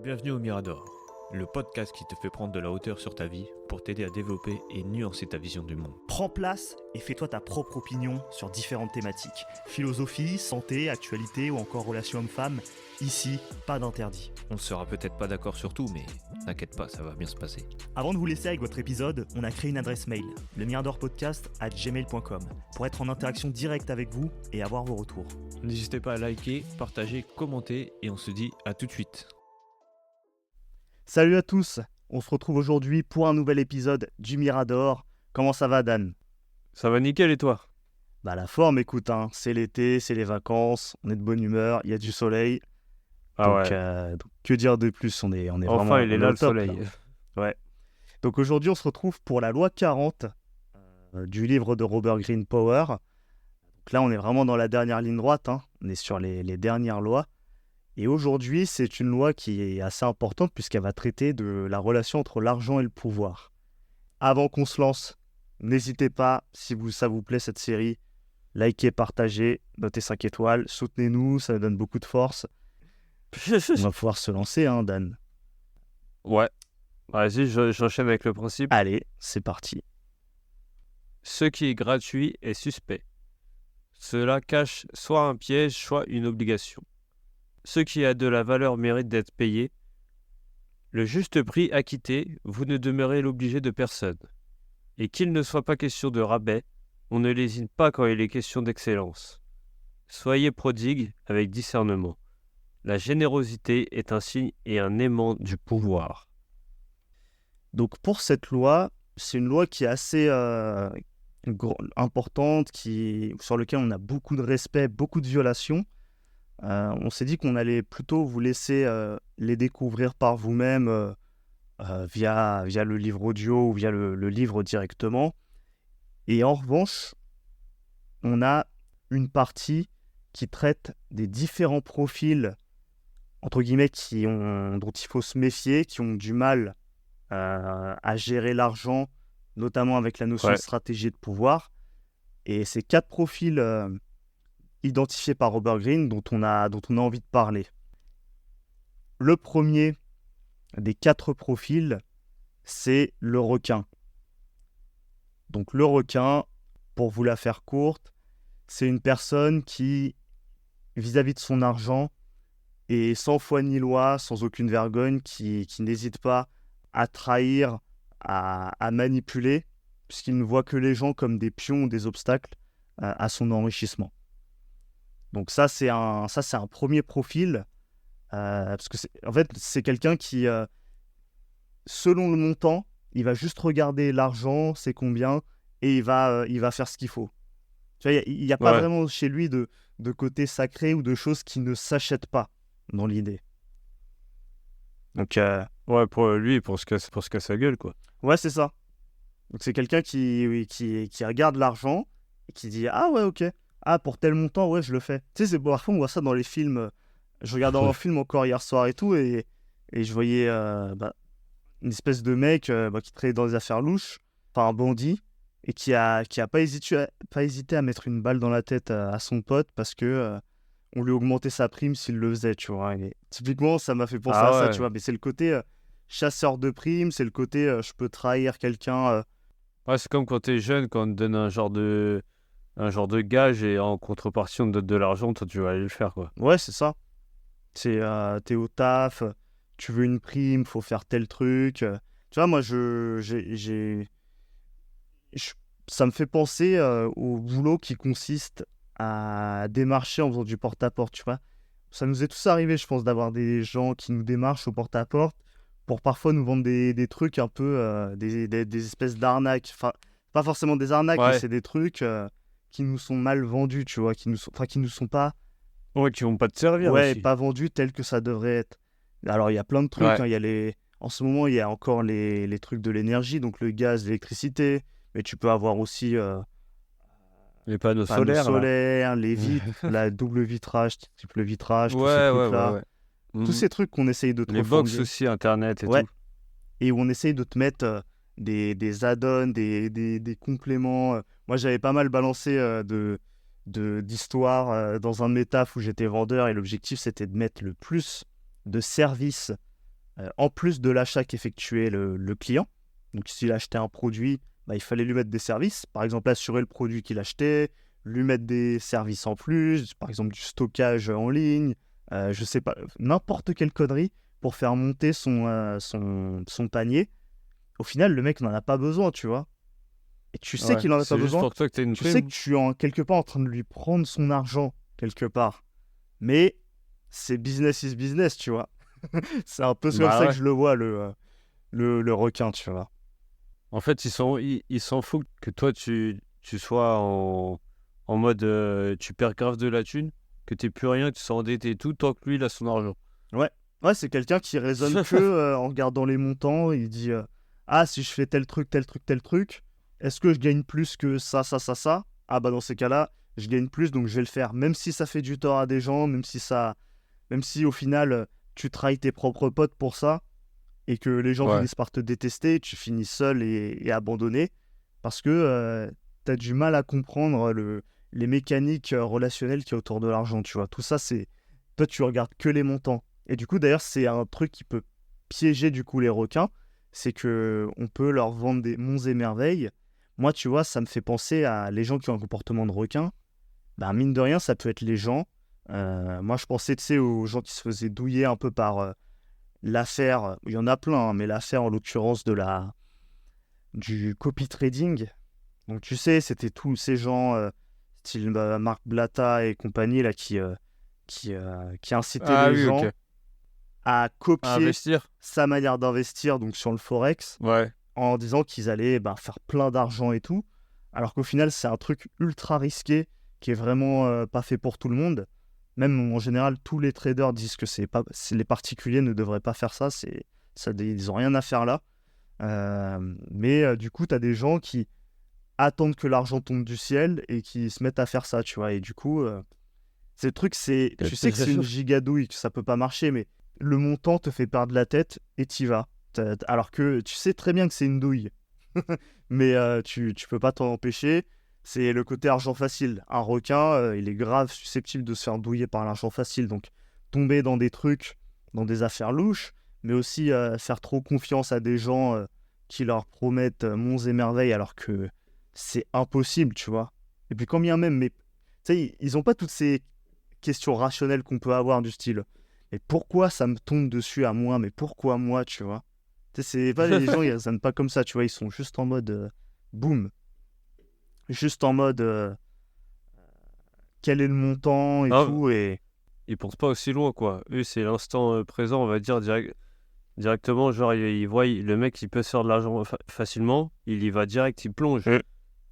Bienvenue au Mirador, le podcast qui te fait prendre de la hauteur sur ta vie pour t'aider à développer et nuancer ta vision du monde. Prends place et fais-toi ta propre opinion sur différentes thématiques. Philosophie, santé, actualité ou encore relations hommes-femmes. Ici, pas d'interdit. On ne sera peut-être pas d'accord sur tout, mais t'inquiète pas, ça va bien se passer. Avant de vous laisser avec votre épisode, on a créé une adresse mail, lemiradorpodcast@gmail.com, pour être en interaction directe avec vous et avoir vos retours. N'hésitez pas à liker, partager, commenter et on se dit à tout de suite. Salut à tous, on se retrouve aujourd'hui pour un nouvel épisode du Mirador. Comment ça va, Dan ? Ça va nickel et toi ? Bah la forme, écoute, c'est l'été, c'est les vacances, on est de bonne humeur, il y a du soleil. Donc que dire de plus, on est vraiment enfin, il est là le top, soleil. là. Ouais. Donc aujourd'hui, on se retrouve pour la loi 40 du livre de Robert Greene Power. Donc là, on est vraiment dans la dernière ligne droite, on est sur les dernières lois. Et aujourd'hui, c'est une loi qui est assez importante puisqu'elle va traiter de la relation entre l'argent et le pouvoir. Avant qu'on se lance, n'hésitez pas, si ça vous plaît cette série, likez, partagez, notez 5 étoiles, soutenez-nous, ça nous donne beaucoup de force. On va pouvoir se lancer, Dan. Ouais. Vas-y, j'enchaîne avec le principe. Allez, c'est parti. Ce qui est gratuit est suspect. Cela cache soit un piège, soit une obligation. Ce qui a de la valeur mérite d'être payé. Le juste prix acquitté, vous ne demeurez l'obligé de personne. Et qu'il ne soit pas question de rabais, on ne lésine pas quand il est question d'excellence. Soyez prodigue avec discernement. La générosité est un signe et un aimant du pouvoir. Donc pour cette loi, c'est une loi qui est assez importante, sur laquelle on a beaucoup de respect, beaucoup de violations. On s'est dit qu'on allait plutôt vous laisser les découvrir par vous-même via le livre audio ou via le livre directement. Et en revanche, on a une partie qui traite des différents profils, entre guillemets, dont il faut se méfier, qui ont du mal à gérer l'argent, notamment avec la notion de stratégie de pouvoir. Et ces 4 profils identifiés par Robert Greene dont on a envie de parler. Le premier des 4 profils, c'est le requin. Donc le requin, pour vous la faire courte, c'est une personne qui, vis-à-vis de son argent, est sans foi ni loi, sans aucune vergogne, qui n'hésite pas à trahir, à manipuler, puisqu'il ne voit que les gens comme des pions ou des obstacles à son enrichissement. Donc ça, c'est un premier profil, parce que c'est quelqu'un qui, selon le montant, il va juste regarder l'argent, c'est combien, et il va faire ce qu'il faut. Tu vois, il n'y a pas vraiment chez lui de côté sacré ou de choses qui ne s'achètent pas dans l'idée. Donc, pour lui, pour se casser sa gueule, quoi. Ouais, c'est ça. Donc c'est quelqu'un qui regarde l'argent et qui dit « Ah ouais, ok. Ah, pour tel montant, ouais, je le fais. » Tu sais, parfois, on voit ça dans les films. Je regardais un film encore hier soir et tout, et je voyais une espèce de mec qui travaillait dans des affaires louches, enfin un bandit, et qui a pas hésité à mettre une balle dans la tête à son pote parce que on lui augmentait sa prime s'il le faisait, tu vois. Et typiquement, ça m'a fait penser à ça, tu vois. Mais c'est le côté chasseur de primes, c'est le côté je peux trahir quelqu'un. Ouais, c'est comme quand t'es jeune, quand on te donne un genre de gage et en contrepartie on te donne de l'argent, toi tu vas aller le faire, quoi. Ouais, c'est ça. C'est t'es au taf, tu veux une prime, faut faire tel truc. Tu vois, moi, ça me fait penser au boulot qui consiste à démarcher en faisant du porte-à-porte, tu vois. Ça nous est tous arrivé, je pense, d'avoir des gens qui nous démarchent au porte-à-porte pour parfois nous vendre des trucs un peu, des espèces d'arnaques. Enfin, pas forcément des arnaques, mais c'est des trucs qui nous sont mal vendus, tu vois, qui nous sont pas... Ouais, qui vont pas te servir aussi. pas vendus tels que ça devrait être. Alors, il y a plein de trucs, il y a en ce moment, il y a encore les trucs de l'énergie, donc le gaz, l'électricité, mais tu peux avoir aussi... les panneaux solaires, les vitres, la double vitrage, triple vitrage, tous ces trucs-là. Tous ces trucs qu'on essaye de te les box aussi, Internet et tout. Et où on essaye de te mettre des add-ons, des compléments. Moi, j'avais pas mal balancé d'histoires dans un de mes tafs où j'étais vendeur et l'objectif, c'était de mettre le plus de services en plus de l'achat qu'effectuait le client. Donc s'il achetait un produit, il fallait lui mettre des services. Par exemple, assurer le produit qu'il achetait, lui mettre des services en plus, par exemple du stockage en ligne, je sais pas, n'importe quelle connerie pour faire monter son panier. Au final, le mec n'en a pas besoin, tu vois. Et tu sais Ouais. qu'il n'en a C'est pas juste besoin. pour toi que t'as une Tu sais prime. que tu es quelque part en train de lui prendre son argent, quelque part. Mais c'est business is business, tu vois. C'est un peu comme Bah ça que ouais. je le vois, le requin, tu vois. En fait, ils s'en foutent que toi, tu sois en mode tu perds grave de la thune, que t'aies plus rien, que tu sois endetté et tout, tant que lui, il a son argent. Ouais, c'est quelqu'un qui raisonne que en regardant les montants. Il dit ah, si je fais tel truc, tel truc, tel truc, est-ce que je gagne plus que ça, ça, ça, ça? Ah, bah dans ces cas-là, je gagne plus, donc je vais le faire. Même si ça fait du tort à des gens, même si au final, tu trahis tes propres potes pour ça, et que les gens Ouais. finissent par te détester, tu finis seul et abandonné, parce que tu as du mal à comprendre les mécaniques relationnelles qu'il y a autour de l'argent, tu vois. Tout ça, c'est... Toi, tu regardes que les montants. Et du coup, d'ailleurs, c'est un truc qui peut piéger du coup les requins, c'est que on peut leur vendre des monts et merveilles. Moi, tu vois, ça me fait penser à les gens qui ont un comportement de requin. Bah, mine de rien, ça peut être les gens. Moi, je pensais, tu sais, aux gens qui se faisaient douiller un peu par l'affaire. Il y en a plein, hein, mais l'affaire en l'occurrence du copy trading. Donc, tu sais, c'était tous ces gens, style Marc Blatta et compagnie, là, qui incitaient Ah les oui, ok. gens à À copier investir? sa manière d'investir donc sur le Forex Ouais. en disant qu'ils allaient faire plein d'argent et tout. Alors qu'au final, c'est un truc ultra risqué qui est vraiment pas fait pour tout le monde. Même en général, tous les traders disent que les particuliers ne devraient pas faire ça. Ils n'ont rien à faire là. Mais du coup, tu as des gens qui attendent que l'argent tombe du ciel et qui se mettent à faire ça, tu vois. Et du coup, c'est le truc, tu sais que c'est une gigadouille, que ça peut pas marcher, mais le montant te fait perdre la tête et t'y vas. Alors que tu sais très bien que c'est une douille. Mais tu peux pas t'en empêcher. C'est le côté argent facile. Un requin, il est grave susceptible de se faire douiller par l'argent facile. Donc, tomber dans des trucs, dans des affaires louches, mais aussi faire trop confiance à des gens qui leur promettent monts et merveilles alors que c'est impossible, tu vois. Et puis, quand bien même, mais tu sais, ils ont pas toutes ces questions rationnelles qu'on peut avoir du style. Mais pourquoi ça me tombe dessus à moi? Mais pourquoi moi, tu vois? Tu sais, c'est pas les gens, ils raisonnent pas comme ça, tu vois. Ils sont juste en mode boum. Juste en mode quel est le montant et Ah, tout. Et ils pensent pas aussi loin, quoi. Eux, c'est l'instant présent, on va dire, directement. Genre, ils voient le mec, il peut se faire de l'argent facilement. Il y va direct, il plonge. Mm.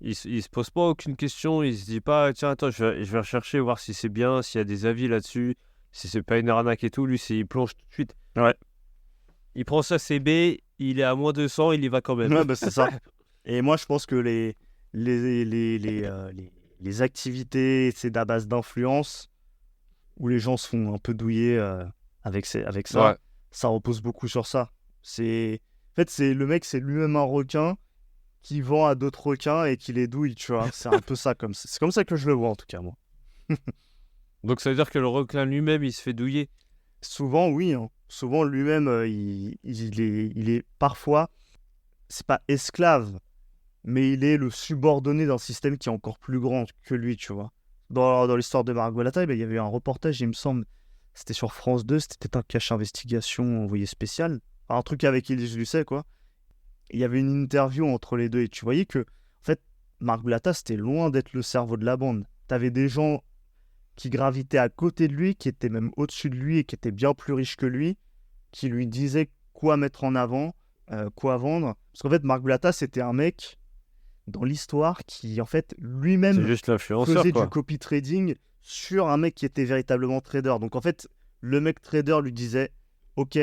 Il se pose pas aucune question. Il se dit pas, tiens, attends, je vais rechercher, voir si c'est bien, s'il y a des avis là-dessus, si c'est pas une arnaque et tout. Lui, il plonge tout de suite. ouais, Il prend sa CB, il est à moins 200, il y va quand même. ouais bah, c'est ça. Et moi, je pense que les activités, c'est à base d'influence où les gens se font un peu douiller avec ça. Ouais. Ça repose beaucoup sur ça. En fait, le mec, c'est lui-même un requin qui vend à d'autres requins et qui les douille, tu vois. C'est un peu ça, c'est comme ça que je le vois, en tout cas, moi. Donc ça veut dire que le requin lui-même, il se fait douiller. Souvent, oui. Hein. Souvent, lui-même, il est parfois, c'est pas esclave, mais il est le subordonné d'un système qui est encore plus grand que lui, tu vois. Dans l'histoire de Marc Bollata, il y avait un reportage, il me semble, c'était sur France 2, c'était un cache investigation envoyé spécial. Enfin, un truc avec Élise Lucet, quoi. Il y avait une interview entre les deux et tu voyais que, en fait, Marc Bollata, c'était loin d'être le cerveau de la bande. T'avais des gens qui gravitaient à côté de lui, qui étaient même au-dessus de lui et qui étaient bien plus riches que lui, qui lui disaient quoi mettre en avant, quoi vendre. Parce qu'en fait, Marc Bollata, c'était un mec dans l'histoire qui, en fait, C'est lui-même juste l'influenceur, faisait du quoi. copy trading sur un mec qui était véritablement trader. Donc, en fait, le mec trader lui disait « Ok,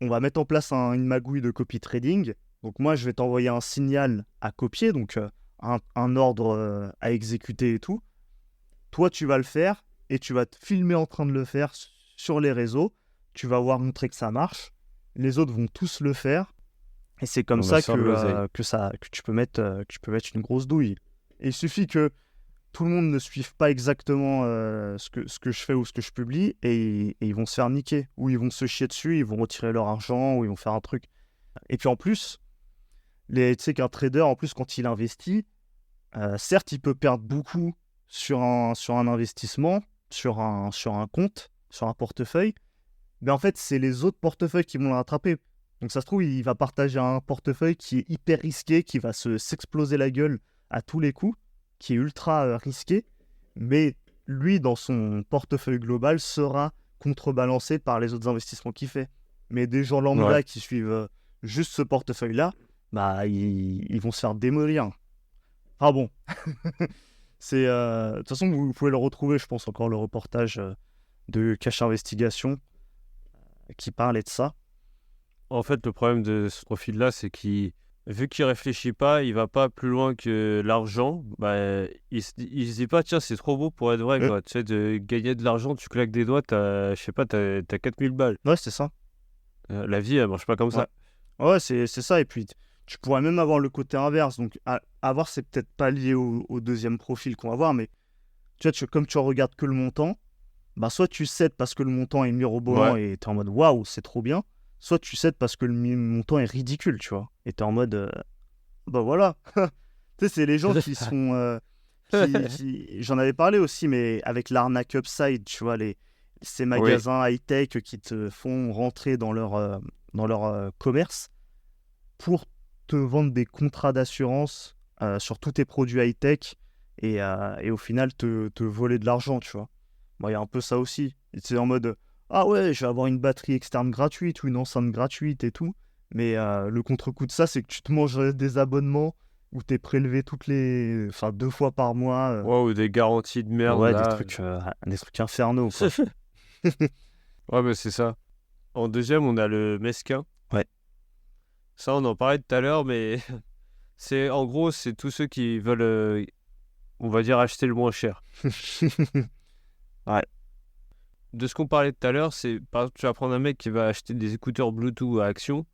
on va mettre en place une magouille de copy trading. Donc, moi, je vais t'envoyer un signal à copier, donc un ordre à exécuter et tout. Toi, tu vas le faire et tu vas te filmer en train de le faire sur les réseaux. Tu vas voir montrer que ça marche. Les autres vont tous le faire. Et c'est comme On va ça se faire de l'oseille. que tu peux mettre une grosse douille. Et il suffit que tout le monde ne suive pas exactement ce que je fais ou ce que je publie et ils vont se faire niquer. Ou ils vont se chier dessus, ils vont retirer leur argent ou ils vont faire un truc. Et puis en plus, tu sais qu'un trader, en plus, quand il investit, certes, il peut perdre beaucoup sur un investissement, sur un compte, sur un portefeuille, mais en fait, c'est les autres portefeuilles qui vont le rattraper. Donc ça se trouve, il va partager un portefeuille qui est hyper risqué, qui va s'exploser la gueule à tous les coups, qui est ultra risqué, mais lui, dans son portefeuille global, sera contrebalancé par les autres investissements qu'il fait. Mais des gens lambda qui suivent juste ce portefeuille-là, bah, ils vont se faire démolir. Ah bon. De toute façon, vous pouvez le retrouver, je pense, encore le reportage de Cash Investigation qui parlait de ça. En fait, le problème de ce profil-là, c'est vu qu'il réfléchit pas, il va pas plus loin que l'argent. Bah, il se dit pas, tiens, c'est trop beau pour être vrai, quoi. Tu sais, de gagner de l'argent, tu claques des doigts, je sais pas, t'as 4000 balles. Ouais, c'est ça. La vie, elle marche pas comme ça. Ouais, c'est ça. Et puis, tu pourrais même avoir le côté inverse. Donc, à voir, c'est peut-être pas lié au deuxième profil qu'on va voir, mais tu vois, comme tu regardes que le montant, bah, soit tu cèdes parce que le montant est mirobolant et t'es en mode waouh, c'est trop bien. Soit tu cèdes parce que le montant est ridicule, tu vois. Et t'es en mode, bah voilà. Tu sais, c'est les gens qui sont... j'en avais parlé aussi, mais avec l'arnaque Upside, tu vois, ces magasins high-tech qui te font rentrer dans leur commerce pour te vendre des contrats d'assurance sur tous tes produits high-tech et au final te voler de l'argent, tu vois. Bon, il y a un peu ça aussi. C'est en mode... Ah ouais, je vais avoir une batterie externe gratuite ou une enceinte gratuite et tout. Mais le contre-coup de ça, c'est que tu te manges des abonnements où t'es prélevé 2 fois par mois. Ou des garanties de merde. Ouais, là. des trucs infernaux, quoi. Ouais, mais c'est ça. En deuxième, on a le mesquin. Ouais. Ça, on en parlait tout à l'heure, mais en gros, c'est tous ceux qui veulent, on va dire, acheter le moins cher. Ouais. De ce qu'on parlait tout à l'heure, c'est par exemple, tu vas prendre un mec qui va acheter des écouteurs Bluetooth à Action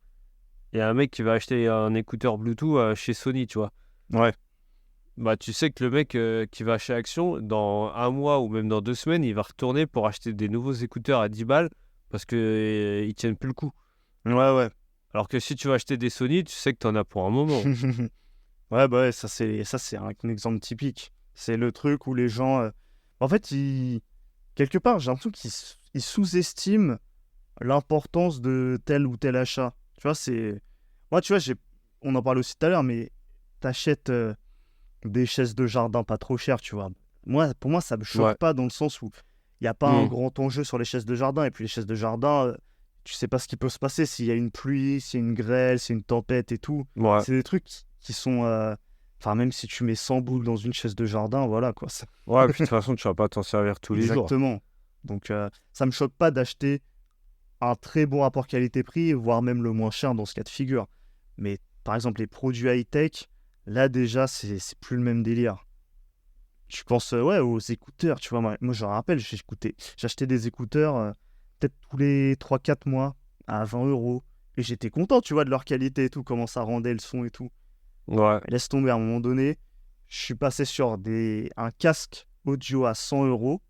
et un mec qui va acheter un écouteur Bluetooth chez Sony, tu vois. Ouais. Bah, tu sais que le mec qui va chez Action, dans un mois ou même dans 2 semaines, il va retourner pour acheter des nouveaux écouteurs à 10 balles parce qu'ils tiennent plus le coup. Ouais. Alors que si tu vas acheter des Sony, tu sais que tu en as pour un moment. Ouais, ça c'est un exemple typique. C'est le truc où les gens... En fait, quelque part, j'ai l'impression qu'ils sous-estiment l'importance de tel ou tel achat. Tu vois, moi, tu vois, on en parlait aussi tout à l'heure, mais t'achètes des chaises de jardin pas trop chères, tu vois. Pour moi, ça me choque pas dans le sens où il n'y a pas un grand enjeu sur les chaises de jardin. Et puis les chaises de jardin, tu sais pas ce qui peut se passer s'il y a une pluie, s'il y a une grêle, s'il y a une tempête et tout. Ouais. C'est des trucs qui sont... Enfin, même si tu mets 100 boules dans une chaise de jardin, voilà quoi. Ouais, puis de toute façon, tu vas pas t'en servir tous les jours. Exactement. Donc, ça me choque pas d'acheter un très bon rapport qualité-prix, voire même le moins cher dans ce cas de figure. Mais par exemple, les produits high-tech, là déjà, c'est plus le même délire. Je pense aux écouteurs, tu vois. Moi, je me rappelle, j'achetais des écouteurs peut-être tous les 3-4 mois à 20 €. Et j'étais content, tu vois, de leur qualité et tout, comment ça rendait le son et tout. Ouais. Laisse tomber, à un moment donné, je suis passé sur un casque audio à 100 €.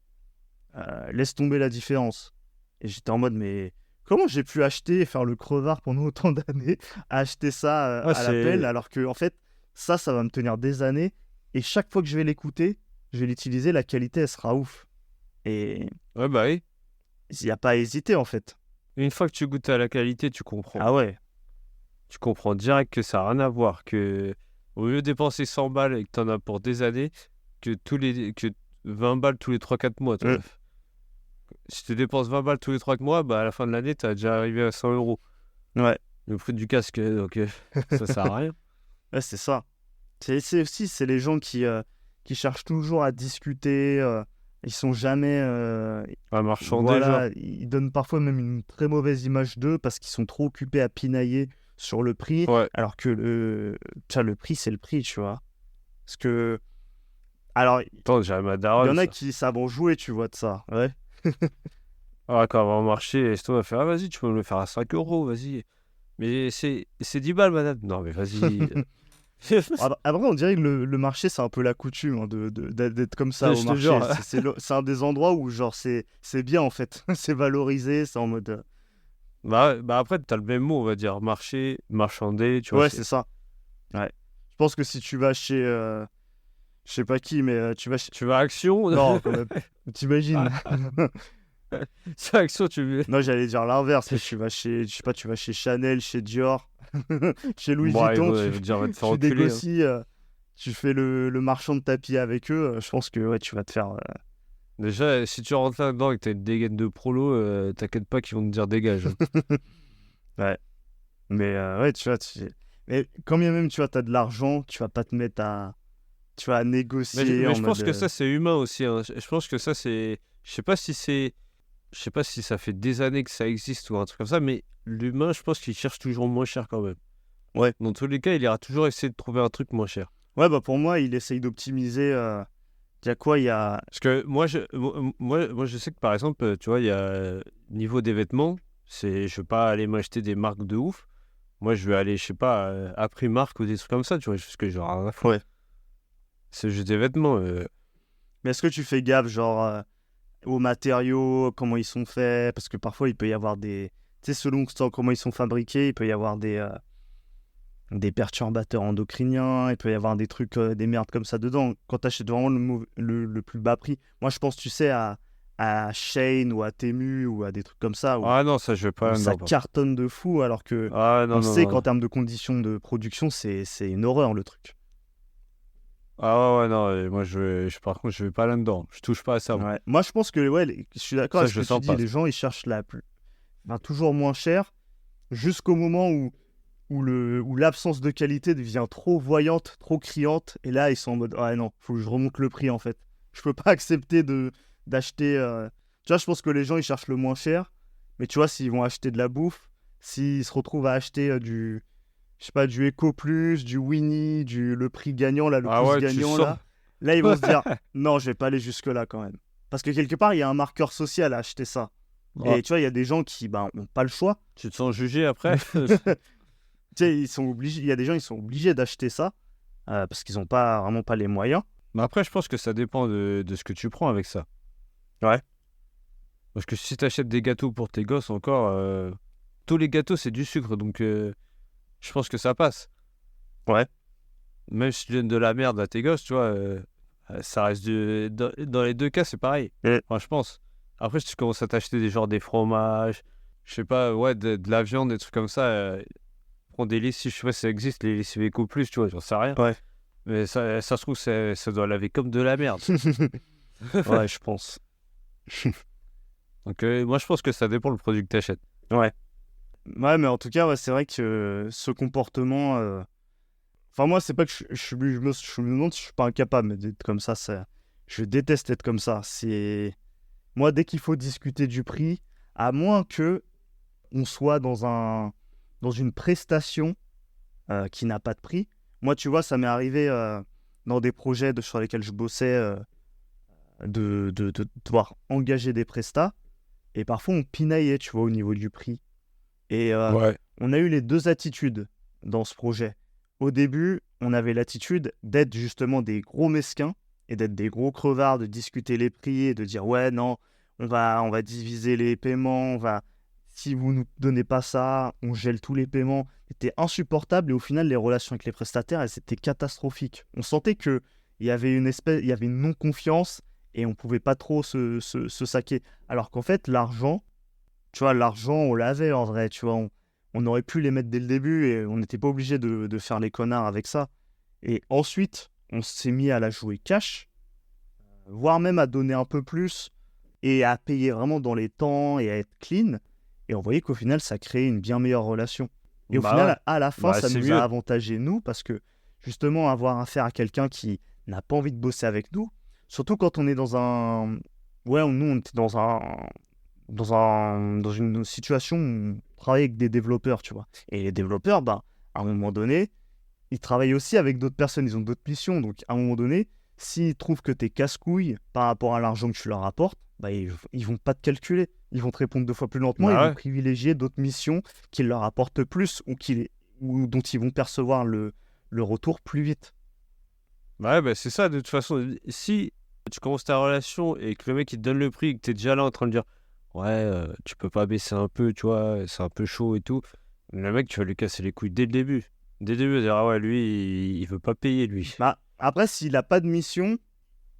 Laisse tomber la différence. Et j'étais en mode, mais comment j'ai pu acheter et faire le crevard pendant autant d'années à acheter ça à l'appel, alors que en fait, ça va me tenir des années. Et chaque fois que je vais l'écouter, je vais l'utiliser, la qualité, elle sera ouf. Et Ouais, bah oui. il n'y a pas à hésiter, en fait. Une fois que tu goûtes à la qualité, tu comprends. Ah ouais. Tu comprends direct que ça n'a rien à voir. Que au lieu de dépenser 100 balles et que tu en as pour des années, que 20 balles tous les 3-4 mois. Si tu dépenses 20 balles tous les 3 mois, bah à la fin de l'année, tu as déjà arrivé à 100 €. Ouais. Le prix du casque, donc ça sert à rien. Ouais, c'est ça. C'est les gens qui cherchent toujours à discuter. Ils sont jamais... Un marchand voilà, ils donnent parfois même une très mauvaise image d'eux parce qu'ils sont trop occupés à pinailler sur le prix. Ouais. Alors que le prix, c'est le prix, tu vois. Parce que... Alors, Attends, j'ai ma daronne. il y en a qui savent en jouer, tu vois, de ça. Ouais. Ah, quand on va au marché, Esto va faire, ah, vas-y, tu peux me le faire à 5 €, vas-y. Mais c'est 10 balles, madame. Non, mais vas-y. Après, on dirait que le marché, c'est un peu la coutume, hein, d'être comme ça Je au te marché. jure. C'est un des endroits où, genre, c'est bien, en fait. C'est valorisé, c'est en mode... Bah après, t'as le même mot, on va dire. Marché, marchander, tu vois. Ouais, c'est ça. Ouais. Je pense que si tu vas chez... je sais pas qui, mais tu vas chez... Tu vas à Action. Non, quand même. T'imagines? C'est Action, tu. Non, j'allais dire l'inverse. Tu vas chez... Je sais pas, tu vas chez Chanel, chez Dior, chez Louis Bon, Vuitton. il va dire, va te faire Tu enculer. Hein. négocies... tu fais le marchand de tapis avec eux. Je pense que ouais, tu vas te faire... Déjà, si tu rentres là-dedans et que t'as une dégaine de prolo, t'inquiète pas qu'ils vont te dire dégage. Hein. Ouais. Mais ouais, tu vois, mais quand bien même, tu vois, t'as de l'argent, tu vas pas te mettre à, tu vois, à Mais, négocier mais en je pense mode... que ça, c'est humain aussi. Hein. Je pense que ça, c'est. Je sais pas si c'est. Je sais pas si ça fait des années que ça existe ou un truc comme ça, mais l'humain, je pense qu'il cherche toujours moins cher quand même. Ouais. Dans tous les cas, il ira toujours essayer de trouver un truc moins cher. Ouais, bah pour moi, il essaye d'optimiser... Il y a quoi? Il y a... Parce que moi, je sais que par exemple, tu vois, il y a niveau des vêtements, je vais pas aller m'acheter des marques de ouf. Moi, je vais aller, je sais pas, à Primark ou des trucs comme ça, tu vois, parce que genre, rien à foutre. Ouais. C'est juste des vêtements. Mais est-ce que tu fais gaffe, genre, aux matériaux, comment ils sont faits? Parce que parfois, il peut y avoir des... Tu sais, selon comment ils sont fabriqués, il peut y avoir des perturbateurs endocriniens, il peut y avoir des trucs, des merdes comme ça dedans. Quand t'achètes vraiment le plus bas prix. Moi, je pense, tu sais, à Shein ou à Temu ou à des trucs comme ça, où Ah non, ça, je vais pas ça là-dedans. cartonne de fou, alors que Ah non, on non, sait non. qu'en termes de conditions de production, c'est une horreur, le truc. Ah ouais, non, moi, par contre, je vais pas là-dedans. Je touche pas à ça. Moi. Ouais. Moi, je pense que, ouais, je suis d'accord Ça, avec ce je que le tu sens dis, pas. les gens, ils cherchent toujours moins cher, jusqu'au moment où l'absence de qualité devient trop voyante, trop criante, et là, ils sont en mode, ah non, faut que je remonte le prix, en fait. Je peux pas accepter d'acheter... Tu vois, je pense que les gens, ils cherchent le moins cher, mais tu vois, s'ils vont acheter de la bouffe, s'ils se retrouvent à acheter je sais pas, du Eco Plus, du Winnie, le prix gagnant, là, le Ah plus ouais, tu gagnant, sens. là, ils vont se dire, non, je vais pas aller jusque-là, quand même. Parce que quelque part, il y a un marqueur social à acheter ça. Ah, Et tu vois, il y a des gens qui ont pas le choix. tu te sens jugé après? Tu sais, ils sont obligés, il y a des gens, ils sont obligés d'acheter ça parce qu'ils n'ont vraiment pas les moyens. Mais après, je pense que ça dépend de ce que tu prends avec ça. Ouais. Parce que si tu achètes des gâteaux pour tes gosses encore, tous les gâteaux, c'est du sucre, donc je pense que ça passe. Ouais. Même si tu donnes de la merde à tes gosses, tu vois, ça reste dans les deux cas, c'est pareil. Mm. Enfin, je pense. Après, si tu commences à t'acheter des fromages, je sais pas, ouais, de la viande, des trucs comme ça, prends des lessives, je sais pas si ça existe, les lessives Eco Plus, tu vois, j'en sais rien. Ouais. Mais ça se trouve, ça doit laver comme de la merde. Ouais, je pense. Donc, moi, je pense que ça dépend le produit que tu achètes. Ouais. Ouais, mais en tout cas, ouais, c'est vrai que ce comportement. Enfin, moi, c'est pas que je me demande si je suis pas incapable d'être comme ça. Je déteste être comme ça. Moi, dès qu'il faut discuter du prix, à moins que on soit dans une prestation qui n'a pas de prix. Moi, tu vois, ça m'est arrivé dans des projets sur lesquels je bossais de devoir engager des prestats. Et parfois, on pinaillait, tu vois, au niveau du prix. Et Ouais. on a eu les deux attitudes dans ce projet. Au début, on avait l'attitude d'être justement des gros mesquins et d'être des gros crevards, de discuter les prix et de dire « Ouais, non, on va diviser les paiements, si vous ne nous donnez pas ça, on gèle tous les paiements. » C'était insupportable et au final, les relations avec les prestataires, elles étaient catastrophiques. On sentait qu'il y avait une non-confiance et on ne pouvait pas trop se saquer. Alors qu'en fait, l'argent, tu vois, on l'avait en vrai, tu vois, on aurait pu les mettre dès le début et on n'était pas obligé de faire les connards avec ça. Et ensuite, on s'est mis à la jouer cash, voire même à donner un peu plus et à payer vraiment dans les temps et à être clean. Et on voyait qu'au final, ça créait une bien meilleure relation. Et au Bah final, ouais. à la fin, Bah, ça c'est nous mieux. a avantagé, nous, parce que justement, avoir affaire à quelqu'un qui n'a pas envie de bosser avec nous, surtout quand on est dans un... Ouais, nous, on était dans une situation où on travaille avec des développeurs, tu vois. Et les développeurs, à un moment donné, ils travaillent aussi avec d'autres personnes, ils ont d'autres missions. Donc, à un moment donné, s'ils trouvent que t'es casse-couille par rapport à l'argent que tu leur apportes, ils vont pas te calculer. Ils vont te répondre 2 fois plus lentement, ils Bah vont ouais. privilégier d'autres missions qui leur apportent plus ou dont ils vont percevoir le le retour plus vite. Ouais, bah, c'est ça, de toute façon. Si tu commences ta relation et que le mec il te donne le prix et que t'es déjà là en train de dire ouais, tu peux pas baisser un peu, tu vois, c'est un peu chaud et tout. Le mec, tu vas lui casser les couilles dès le début. Dès le début, dire ah ouais, lui, il veut pas payer, lui. Bah, après, s'il a pas de mission,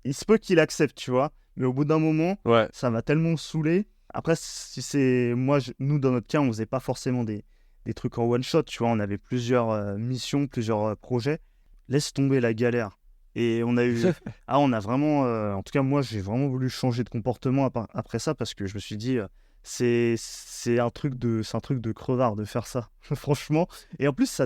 il se peut qu'il accepte, tu vois. Mais au bout d'un moment, Ouais, ça va tellement saouler. Après, si c'est. Moi, nous, dans notre cas, on faisait pas forcément des trucs en one shot, tu vois. On avait plusieurs missions, plusieurs projets. Laisse tomber la galère. Et on a eu. Ah, on a vraiment. En tout cas, moi, j'ai vraiment voulu changer de comportement après ça parce que je me suis dit, c'est un truc de crevard de faire ça, franchement. Et en plus,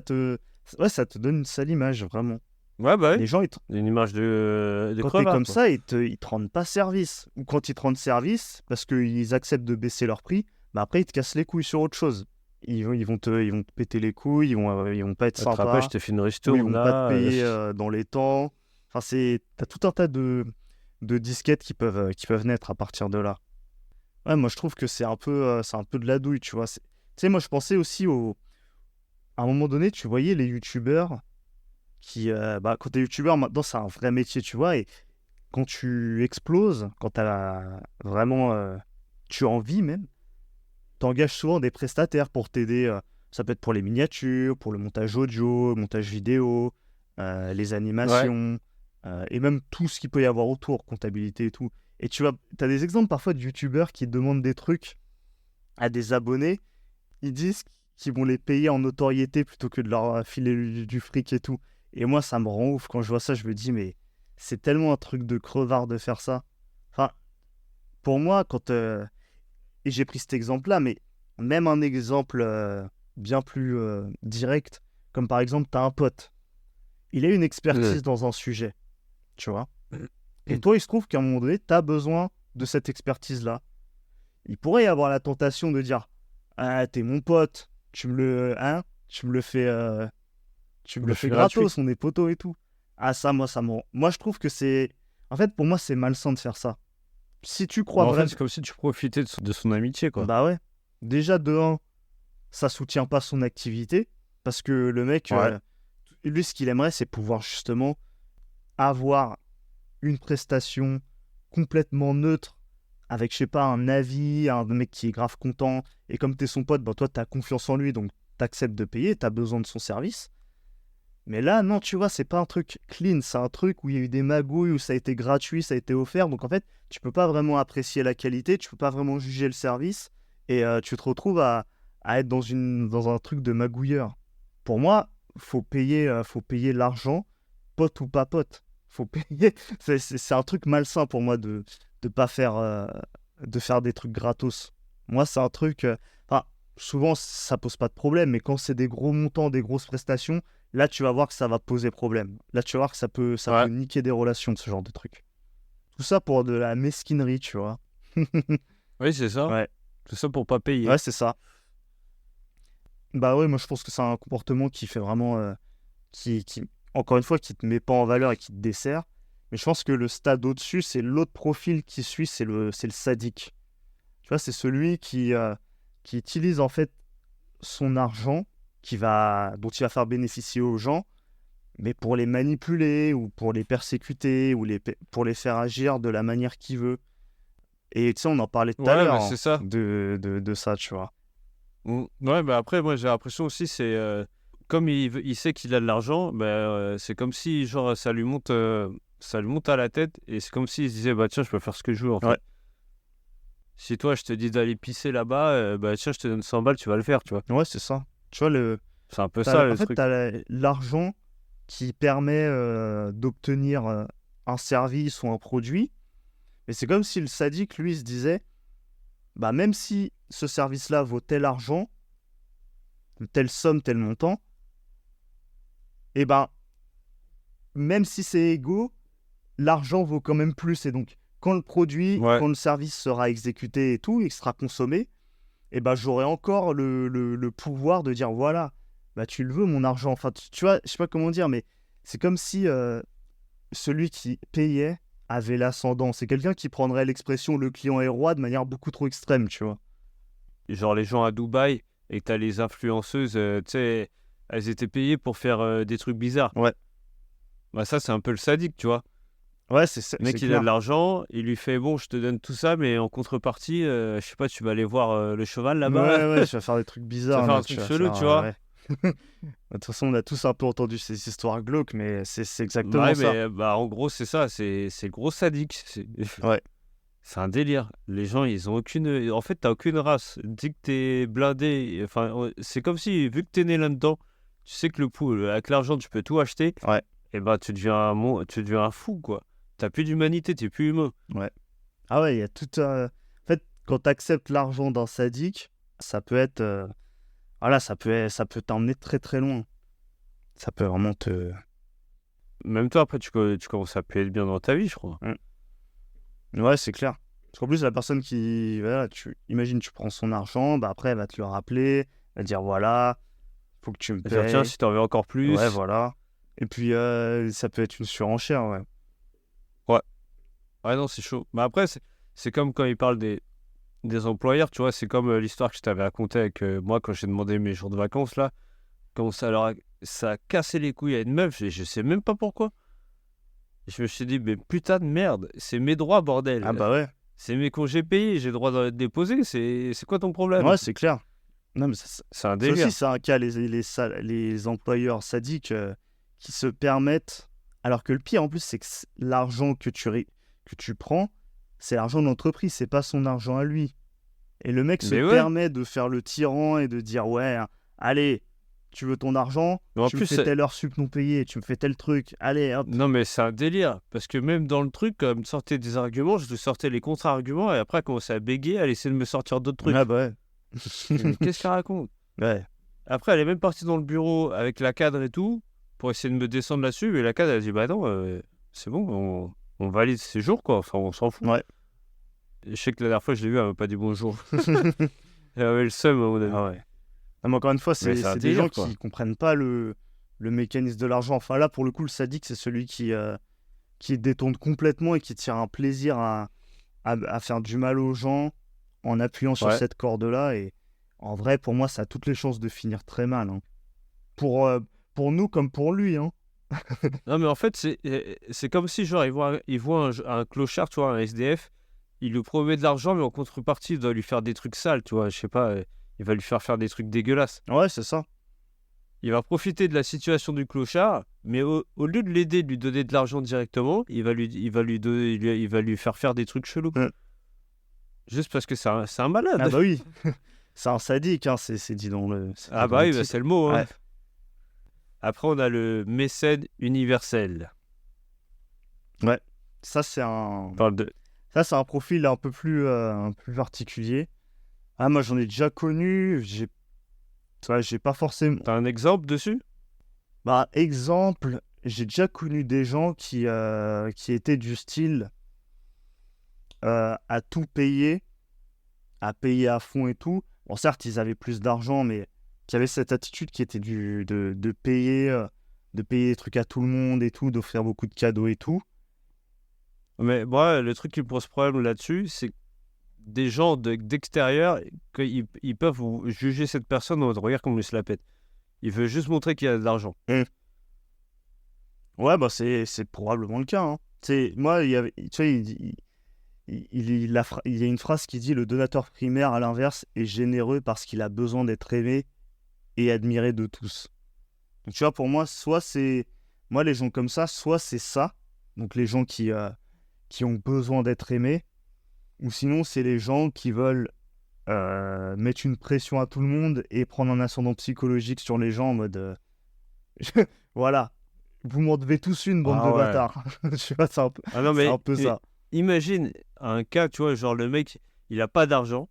ouais, ça te donne une sale image, vraiment. ouais, bah Les oui. gens, Une image de quand t'es crevard, comme quoi. ça, ils te rendent pas service. Ou quand ils te rendent service, parce qu'ils acceptent de baisser leur prix, bah après, ils te cassent les couilles sur autre chose. Ils vont te péter les couilles, ils vont pas être Tu te rappelles, je sympas, t'ai fait une ou ils ristourne vont pas te là. payer dans les temps. Enfin, t'as tout un tas de disquettes qui peuvent naître à partir de là. Ouais, moi, je trouve que c'est un peu de la douille, tu vois. Tu sais, moi, je pensais aussi à un moment donné, tu voyais les youtubeurs bah, quand t'es youtubeur, maintenant, c'est un vrai métier, tu vois, et quand tu exploses, quand t'as vraiment, tu en vis même, t'engages souvent des prestataires pour t'aider. Ça peut être pour les miniatures, pour le montage audio, montage vidéo, les Ouais, animations, et même tout ce qu'il peut y avoir autour, comptabilité et tout. Et t'as des exemples parfois de youtubeurs qui demandent des trucs à des abonnés, ils disent qu'ils vont les payer en notoriété plutôt que de leur filer du fric et tout. Et moi, ça me rend ouf. Quand je vois ça, je me dis, mais c'est tellement un truc de crevard de faire ça. Enfin, pour moi, et j'ai pris cet exemple-là, mais même un exemple bien plus direct, comme par exemple, tu as un pote. Il a une ouais. expertise dans un sujet, tu vois. Et toi, il se trouve qu'à un moment donné, tu as besoin de cette expertise-là. Il pourrait y avoir la tentation de dire, ah, t'es mon pote, tu me le fais, Je le fais gratuit. gratos, on est potos et tout. Ah, moi, je trouve que c'est. En fait, pour moi, c'est malsain de faire ça. Si tu crois Bah, en fait, vraiment. c'est comme si tu profitais de son amitié, quoi. Bah ouais. Déjà, de un, ça soutient pas son activité. Parce que le mec, Ouais. lui, ce qu'il aimerait, c'est pouvoir justement avoir une prestation complètement neutre, avec, je sais pas, un avis, un mec qui est grave content. Et comme t'es son pote, bah, toi, t'as confiance en lui, donc t'acceptes de payer, t'as besoin de son service. Mais là, non, tu vois, c'est pas un truc clean, c'est un truc où il y a eu des magouilles, où ça a été gratuit, ça a été offert. Donc en fait, tu peux pas vraiment apprécier la qualité, tu peux pas vraiment juger le service, et tu te retrouves à être dans un truc de magouilleur. Pour moi, faut payer l'argent, pote ou pas pote. Faut payer. C'est un truc malsain pour moi de pas faire, de faire des trucs gratos. Moi, c'est un truc. Enfin, souvent, ça pose pas de problème, mais quand c'est des gros montants, des grosses prestations, là, tu vas voir que ça va poser problème. Là, tu vas voir que ça peut Ouais. niquer des relations, ce genre de truc. Tout ça pour de la mesquinerie, tu vois. Oui, c'est ça. Ouais, Tout ça pour pas payer. ouais, c'est ça. Bah ouais, moi, je pense que c'est un comportement qui fait vraiment, encore une fois, qui te met pas en valeur et qui te dessert. Mais je pense que le stade au-dessus, c'est l'autre profil qui suit, c'est le sadique. Tu vois, c'est celui qui utilise en fait son argent, dont il va faire bénéficier aux gens, mais pour les manipuler ou pour les persécuter ou pour les faire agir de la manière qu'il veut. Et tu sais, on en parlait tout à Ouais, l'heure mais hein, c'est ça. de ça, tu vois. Ouais, bah après, moi, j'ai l'impression aussi, c'est comme il sait qu'il a de l'argent, bah, c'est comme si, genre, ça lui monte à la tête et c'est comme s'il se disait, bah tiens, je peux faire ce que je veux, en Ouais, fait. Si toi, je te dis d'aller pisser là-bas, bah tiens, je te donne 100 balles, tu vas le faire, tu vois. ouais, c'est ça. Tu vois, C'est un peu ça, en le fait, truc. l'argent qui permet d'obtenir un service ou un produit. Mais c'est comme si le sadique, lui, se disait, bah même si ce service-là vaut tel argent, telle somme, tel montant, et ben même si c'est égaux, l'argent vaut quand même plus. Et donc, Ouais, quand le service sera exécuté et tout, il sera consommé, et ben j'aurai encore le pouvoir de dire, voilà, bah tu le veux, mon argent. Enfin, tu vois, je sais pas comment dire, mais c'est comme si celui qui payait avait l'ascendant. C'est quelqu'un qui prendrait l'expression le client est roi de manière beaucoup trop extrême, tu vois. genre les gens à Dubaï et t'as les influenceuses, tu sais, elles étaient payées pour faire des trucs bizarres. Ouais. Bah ça, c'est un peu le sadique, tu vois. Ouais, Le mec, c'est il a clair. de l'argent, il lui fait, bon, je te donne tout ça, mais en contrepartie, je sais pas, tu vas aller voir le cheval là-bas. Ouais, tu vas faire des trucs bizarres. faire un là, truc tu vas chelou, faire, tu vois. ouais. De toute façon, on a tous un peu entendu ces histoires glauques, mais c'est exactement Ouais, ça. mais bah, en gros, c'est ça, c'est le gros sadique. Ouais. C'est un délire. Les gens, ils ont aucune. En fait, t'as aucune race. Dès que t'es blindé, enfin, c'est comme si, vu que t'es né là-dedans, tu sais que avec l'argent, tu peux tout acheter. Ouais. Et bah, tu deviens tu deviens un fou, quoi. T'as plus d'humanité, t'es plus humain. Ah ouais, il y a tout un... En fait, quand tu acceptes l'argent d'un sadique, ça peut être... Voilà, ça peut t'emmener très très loin. Ça peut vraiment te... Même toi, après, tu commences à plus être bien dans ta vie, je crois. Ouais, c'est clair. Parce qu'en plus, la personne qui... Voilà, imagine, tu prends son argent, bah après, elle va te le rappeler, elle va te dire, voilà, faut que tu me Dire, payes. tiens, si t'en veux encore plus. Ouais, voilà. Et puis, ça peut être une surenchère, ouais. Ouais, non, c'est chaud. Mais après, c'est comme quand ils parlent des employeurs, tu vois, c'est comme l'histoire que je t'avais racontée avec moi quand j'ai demandé mes jours de vacances, là. Quand ça a cassé les couilles à une meuf, je sais même pas pourquoi. Je me suis dit, mais putain de merde, c'est mes droits, bordel. Ah bah ouais. C'est mes congés payés, j'ai le droit de les déposer, c'est quoi ton problème? Ouais, c'est clair. Non, mais C'est un ça délire. aussi, c'est un cas, les employeurs sadiques qui se permettent... Alors que le pire, en plus, c'est que l'argent que tu prends, c'est l'argent de l'entreprise, c'est pas son argent à lui. Et le mec se Mais ouais. permet de faire le tyran et de dire, ouais, allez, tu veux ton argent, Mais en tu me plus, fais telle heure sup non payée, tu me fais tel truc, allez, hop. non, mais c'est un délire. Parce que même dans le truc, quand elle me sortait des arguments, je lui sortais les contre-arguments et après, elle commençait à bégayer, elle essayait de me sortir d'autres trucs. Ah bah ouais. Mais qu'est-ce qu'elle raconte? Ouais. Après, elle est même partie dans le bureau avec la cadre et tout pour essayer de me descendre là-dessus. Mais la cadre, elle a dit, bah non, c'est bon, on valide ces jours, quoi. Enfin, on s'en fout. Ouais. Et je sais que la dernière fois, je l'ai vu, elle m'a pas dit bonjour. Elle avait le seum, à mon avis. Ah ouais. Non, mais encore une fois, Mais c'est un des délire, gens quoi. qui comprennent pas le mécanisme de l'argent. Enfin là, pour le coup, le sadique, c'est celui qui détourne complètement et qui tire un plaisir à faire du mal aux gens en appuyant sur Ouais. cette corde-là. Et en vrai, pour moi, ça a toutes les chances de finir très mal, hein. Pour nous comme pour lui, hein. Non, mais en fait, c'est comme si, genre, il voit un clochard, tu vois, un SDF, il lui promet de l'argent, mais en contrepartie, il doit lui faire des trucs sales, tu vois, je sais pas, il va lui faire des trucs dégueulasses. Ouais, c'est ça. Il va profiter de la situation du clochard, mais au lieu de l'aider, de lui donner de l'argent directement, il va lui faire des trucs chelous. Ouais. Juste parce que c'est un malade. Ah bah oui, c'est un sadique, hein. C'est dit dans le... c'est dit Ah dans bah le oui, bah, titre. c'est le mot. Hein. Ouais. Après, on a le mécène universel. Ça, c'est un... On parle de... Ça, c'est un profil un peu plus particulier. Ah, moi, j'en ai déjà connu. J'ai pas forcément... T'as un exemple dessus? Bah, exemple, j'ai déjà connu des gens qui étaient du style à tout payer, à payer à fond et tout. Bon, certes, ils avaient plus d'argent, mais qui avaient cette attitude qui était de payer des trucs à tout le monde et tout, d'offrir beaucoup de cadeaux et tout. Mais moi, le truc qui me pose problème là-dessus, c'est que des gens d'extérieur, ils peuvent juger cette personne en mode regarde comme il se la pète. Il veut juste montrer qu'il a de l'argent. Ouais, bah c'est probablement le cas, hein. Moi, il y avait, tu vois, il y a une phrase qui dit: le donateur primaire, à l'inverse, est généreux parce qu'il a besoin d'être aimé et admiré de tous. Donc, tu vois, pour moi, moi, les gens comme ça, soit c'est ça, donc les gens qui ont besoin d'être aimés, ou sinon, c'est les gens qui veulent mettre une pression à tout le monde et prendre un ascendant psychologique sur les gens en mode voilà, vous m'en devez tous une, bande Ah de ouais. bâtards. Tu vois, c'est un peu, Ah non, c'est mais un peu ça. imagine un cas, tu vois, genre le mec, il a pas d'argent,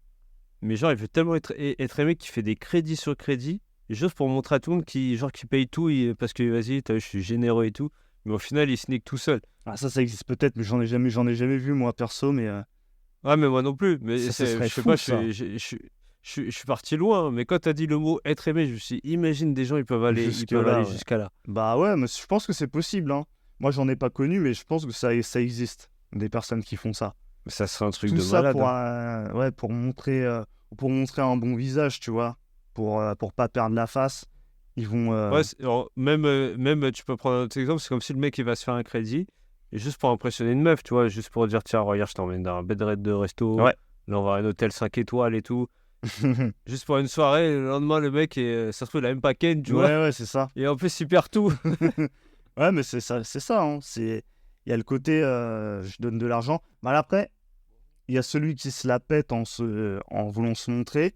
mais genre il veut tellement être aimé qu'il fait des crédits sur crédit, juste pour montrer à tout le monde qu'il paye tout parce que vas-y, je suis généreux et tout, mais au final il sneak tout seul. Ah, ça existe peut-être, mais j'en ai jamais vu, moi, perso, mais Ah, mais moi non plus, mais Ça je serait sais fou, pas, ça. je suis parti loin, mais quand t'as dit le mot être aimé, je me suis dit, imagine des gens, ils peuvent aller Jusque-là, ouais. jusqu'à là. bah ouais, mais je pense que c'est possible, hein. Moi, j'en ai pas connu, mais je pense que ça existe, des personnes qui font ça. Ça serait un truc Tout de ça malade. pour, Hein. pour montrer un bon visage, tu vois, pour pas perdre la face Ils vont. Ouais, même tu peux prendre un autre exemple, c'est comme si le mec il va se faire un crédit, et juste pour impressionner une meuf, tu vois, juste pour dire tiens, regarde, je t'emmène dans un bed de resto, Ouais. là on va à un hôtel 5 étoiles et tout. Juste pour une soirée, le lendemain le mec, ça se trouve, il a même pas ken, tu vois, Ouais, c'est ça. et en plus il perd tout. Ouais, mais c'est ça, hein. Il y a le côté je donne de l'argent. Mais après, il y a celui qui se la pète en voulant se montrer.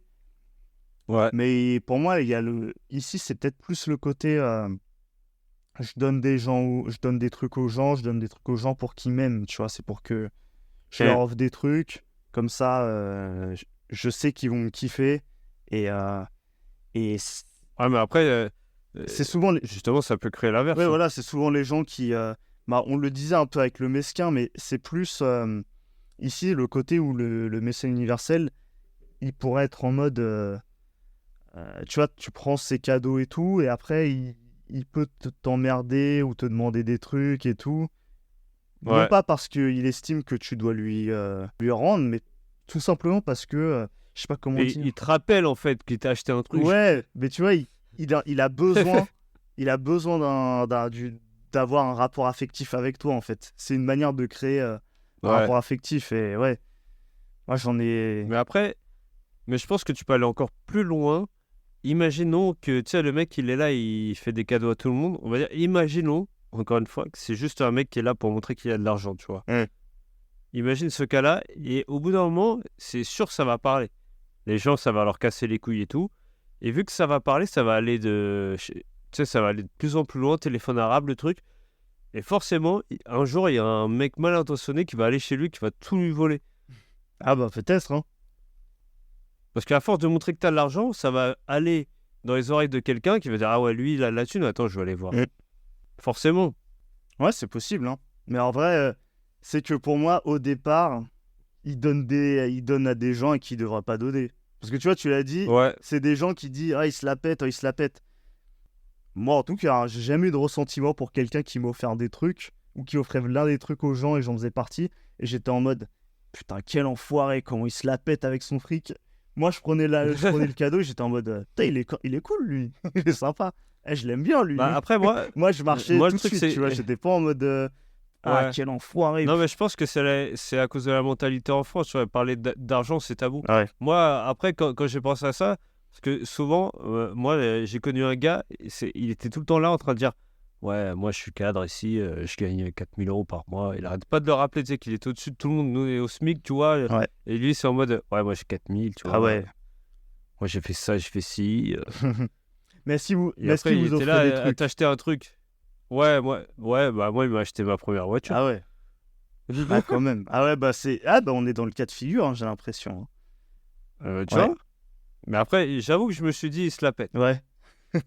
Ouais. Mais pour moi, ici, c'est peut-être plus le côté je donne des trucs aux gens, je donne des trucs aux gens pour qu'ils m'aiment, tu vois. C'est pour que je leur offre des trucs. Comme ça, je sais qu'ils vont me kiffer. Et Ouais, mais après, c'est souvent justement, ça peut créer l'inverse. ouais, hein. voilà, c'est souvent les gens qui on le disait un peu avec le mesquin, mais c'est plus ici le côté où le mécène universel, il pourrait être en mode tu vois, tu prends ses cadeaux et tout, et après il peut t'emmerder ou te demander des trucs et tout. Non Ouais. pas parce qu'il estime que tu dois lui rendre, mais tout simplement parce que je sais pas comment Et dire. il te rappelle en fait qu'il t'a acheté un truc. Ouais, mais tu vois, il a besoin, il a besoin d'avoir un rapport affectif avec toi, en fait. C'est une manière de créer un Ouais. rapport affectif, et ouais, moi j'en ai. Mais je pense que tu peux aller encore plus loin. Imaginons que, tu sais, le mec, il est là, il fait des cadeaux à tout le monde. On va dire, imaginons, encore une fois, que c'est juste un mec qui est là pour montrer qu'il a de l'argent, tu vois. Ouais. Imagine ce cas-là, et au bout d'un moment, c'est sûr que ça va parler. Les gens, ça va leur casser les couilles et tout. Et vu que ça va parler, ça va aller tu sais, ça va aller de plus en plus loin, téléphone arabe, le truc. Et forcément, un jour, il y a un mec mal intentionné qui va aller chez lui, qui va tout lui voler. Ah bah peut-être, hein. Parce qu'à force de montrer que tu as de l'argent, ça va aller dans les oreilles de quelqu'un qui va dire « Ah ouais, lui, il a de la thune, attends, je vais aller voir. Mm. » Forcément. Ouais, c'est possible, hein. Mais en vrai, c'est que pour moi, au départ, il donne à des gens à qui il ne devra pas donner. Parce que tu vois, tu l'as dit, Ouais. c'est des gens qui disent ah, il se la pète, il se la pète. Moi, en tout cas, hein, j'ai jamais eu de ressentiment pour quelqu'un qui m'a offert des trucs ou qui offrait l'un des trucs aux gens et j'en faisais partie. Et j'étais en mode putain, quel enfoiré, comment il se la pète avec son fric. Moi, je prenais le cadeau et j'étais en mode putain, il est cool, lui. Il est sympa. Je l'aime bien, lui. Bah, après, moi, Moi, je marchais moi, tout le de truc, suite, c'est- tu vois. J'étais pas en mode ah, Ouais. quel enfoiré. Non, mais je pense que c'est à cause de la mentalité en France. Tu vois, parler d'argent, c'est tabou. Ouais. Moi, après, quand j'ai pensé à ça, parce que souvent, moi, j'ai connu un gars, il était tout le temps là en train de dire ouais, moi, je suis cadre ici, je gagne 4000 € par mois. Il arrête pas de le rappeler, tu sais, qu'il est au-dessus de tout le monde. Nous, on est au SMIC, tu vois. Ouais. Et lui, c'est en mode ouais, moi, j'ai 4000, tu vois. Ah ouais. Moi, j'ai fait ça, j'ai fait ci. Mais si vous, Et mais est-ce après, qu'il il vous était offrait là des à trucs t'acheter un truc. Ouais, bah, moi, il m'a acheté ma première voiture. Ah ouais. Ah quand même. Ah ouais, bah on est dans le cas de figure, hein, j'ai l'impression. Tu Ouais. vois. Mais après, j'avoue que je me suis dit, il se la pète. Ouais.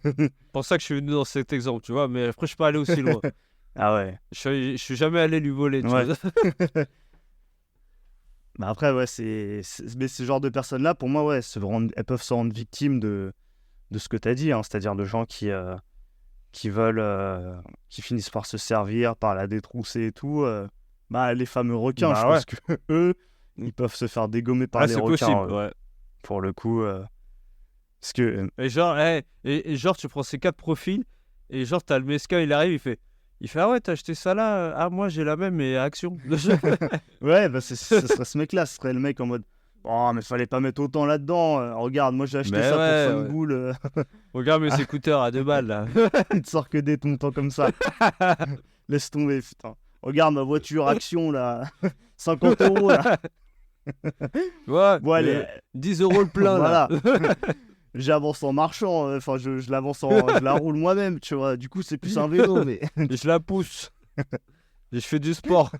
C'est pour ça que je suis venu dans cet exemple, tu vois. Mais après, je suis pas allé aussi loin. Ah ouais. Je suis jamais allé lui voler, tu Ouais. vois. Bah après, ouais, mais ce genre de personnes-là, pour moi, ouais, elles peuvent se rendre victimes de ce que tu as dit, hein, c'est-à-dire de gens qui veulent, qui finissent par se servir, par la détrousser et tout. Bah, les fameux requins, Bah je ouais. pense que eux, ils peuvent se faire dégommer par Ah, les c'est requins, possible, ouais. pour le coup. Parce que, Et genre, et genre, tu prends ces 4 profils, et genre, t'as le mesquin, il arrive, il fait ah ouais, t'as acheté ça là? Ah, moi, j'ai la même, mais à Action. ouais, bah ce serait ce mec-là, ce serait le mec en mode oh, mais fallait pas mettre autant là-dedans. Regarde, moi j'ai acheté Mais ça pour ouais, 5 ouais. boules. Regarde mes écouteurs à 2 balles, là. Il te sort que des tontons comme ça. Laisse tomber, putain. Regarde ma voiture Action là. 50 € là. Ouais, Bon, allez, 10 € le plein, voilà. là. J'avance en marchant. Enfin, je l'avance je la roule moi-même, tu vois. Du coup, c'est plus un vélo, mais. Et je la pousse. Et je fais du sport.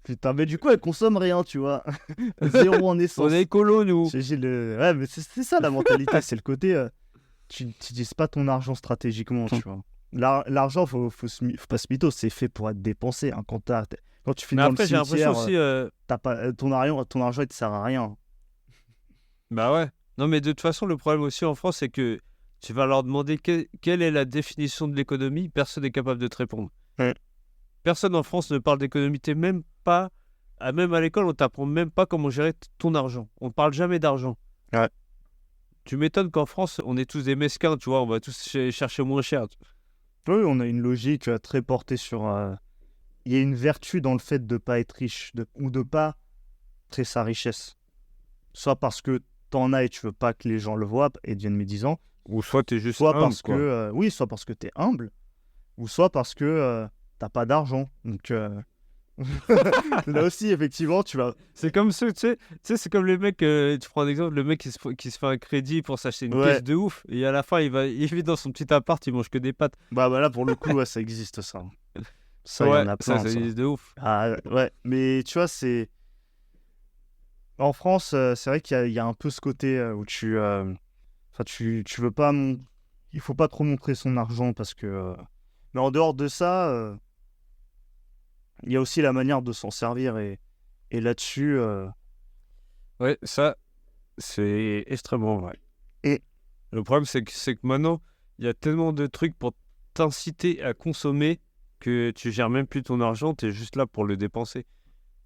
Putain, mais du coup, elle consomme rien, tu vois. 0 en essence. On est écolo, nous. Ouais, mais c'est ça la mentalité, c'est le côté. Tu n'utilises pas ton argent stratégiquement, tu vois. L'argent, faut pas se mytho, c'est fait pour être dépensé. Hein. Quand tu finis Mais dans après, le j'ai l'impression cimetière, aussi. t'as pas, ton argent, il te sert à rien. Bah ouais. Non, mais de toute façon, le problème aussi en France, c'est que tu vas leur demander quelle est la définition de l'économie, personne n'est capable de te répondre. Ouais. Personne en France ne parle d'économie, t'es même pas. Même à l'école, on t'apprend même pas comment gérer ton argent. On ne parle jamais d'argent. Ouais. tu m'étonnes qu'en France, on est tous des mesquins, tu vois, on va tous chercher moins cher. Oui, on a une logique très portée sur... Il y a une vertu dans le fait de ne pas être riche ou de ne pas montrer sa richesse. Soit parce que t'en as et tu veux pas que les gens le voient et deviennent médisants, Ou soit t'es juste soit humble, parce quoi. que... oui, soit parce que t'es humble, ou soit parce que t'as pas d'argent. Donc là aussi, effectivement, tu vas... C'est comme ceux, tu sais, c'est comme les mecs, tu prends un exemple, le mec qui se fait un crédit pour s'acheter une Ouais. caisse de ouf, et à la fin, il vit dans son petit appart, il mange que des pâtes. Bah là, pour le coup, ouais, ça existe, ça. Ça, il y Ouais, en a plein, ça ça. existe de ouf. Ah, ouais, mais tu vois, c'est... En France, c'est vrai qu'il y a un peu ce côté où enfin, tu veux pas... Il faut pas trop montrer son argent parce que... Mais en dehors de ça, il y a aussi la manière de s'en servir et là-dessus... Ouais, ça, c'est extrêmement vrai. Et- Le problème, c'est que maintenant, il y a tellement de trucs pour t'inciter à consommer que tu gères même plus ton argent, tu es juste là pour le dépenser.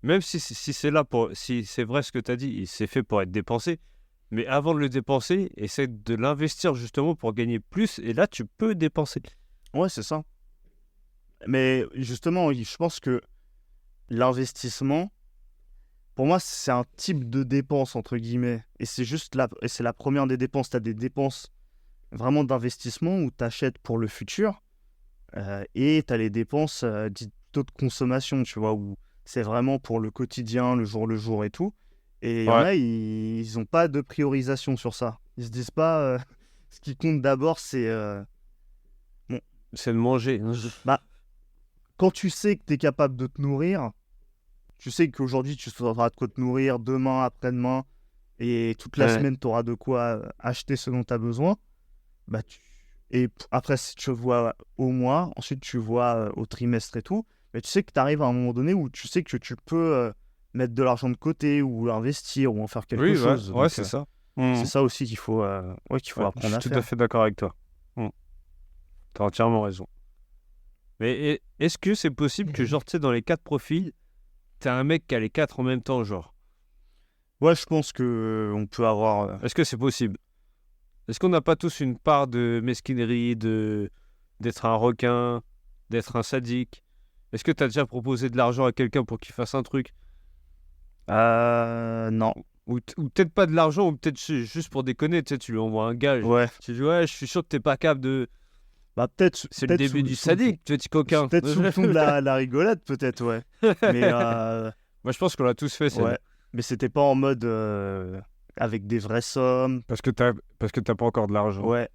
Même si c'est là pour... Si c'est vrai ce que tu as dit, c'est fait pour être dépensé. Mais avant de le dépenser, essaie de l'investir justement pour gagner plus. Et là, tu peux dépenser. Ouais, c'est ça. Mais justement, je pense que l'investissement, pour moi, c'est un type de dépense, entre guillemets. Et c'est juste et c'est la première des dépenses. Tu as des dépenses vraiment d'investissement où tu achètes pour le futur. Et tu as les dépenses dites plutôt de consommation, tu vois, où c'est vraiment pour le quotidien, le jour et tout. Et il y en Ouais. a, ils n'ont pas de priorisation sur ça. Ils se disent pas, ce qui compte d'abord, c'est... C'est de manger. Quand tu sais que tu es capable de te nourrir, tu sais qu'aujourd'hui, tu sauras de quoi te nourrir, demain, après-demain, et toute la Ouais. semaine, tu auras de quoi acheter ce dont tu as besoin. Bah, après, si tu vois au mois, ensuite tu vois au trimestre et tout, mais tu sais que tu arrives à un moment donné où tu sais que tu peux mettre de l'argent de côté ou investir ou en faire quelque Oui, chose. ouais, Donc, c'est ça. c'est ça aussi qu'il faut, qu'il faut Ouais, apprendre je à suis tout faire. à fait d'accord avec toi. T'as entièrement raison. Mais est-ce que c'est possible que, genre, tu sais, dans les 4 profils, t'as un mec qui a les 4 en même temps, genre? Ouais, je pense que on peut avoir... Est-ce que c'est possible? Est-ce qu'on n'a pas tous une part de mesquinerie, d'être un requin, d'être un sadique? Est-ce que t'as déjà proposé de l'argent à quelqu'un pour qu'il fasse un truc? non. Ou peut-être pas de l'argent, ou peut-être juste pour déconner, tu sais, tu lui envoies un gage. Ouais. Tu dis, ouais, je suis sûr que t'es pas capable de... Bah, peut-être... C'est le début du sadique, tu petit coquin. Peut-être sous le ton de la rigolade, peut-être, ouais. Mais Moi, je pense qu'on l'a tous fait, celle-là. ouais. Mais c'était pas en mode avec des vraies sommes. Parce que t'as pas encore de l'argent. Ouais.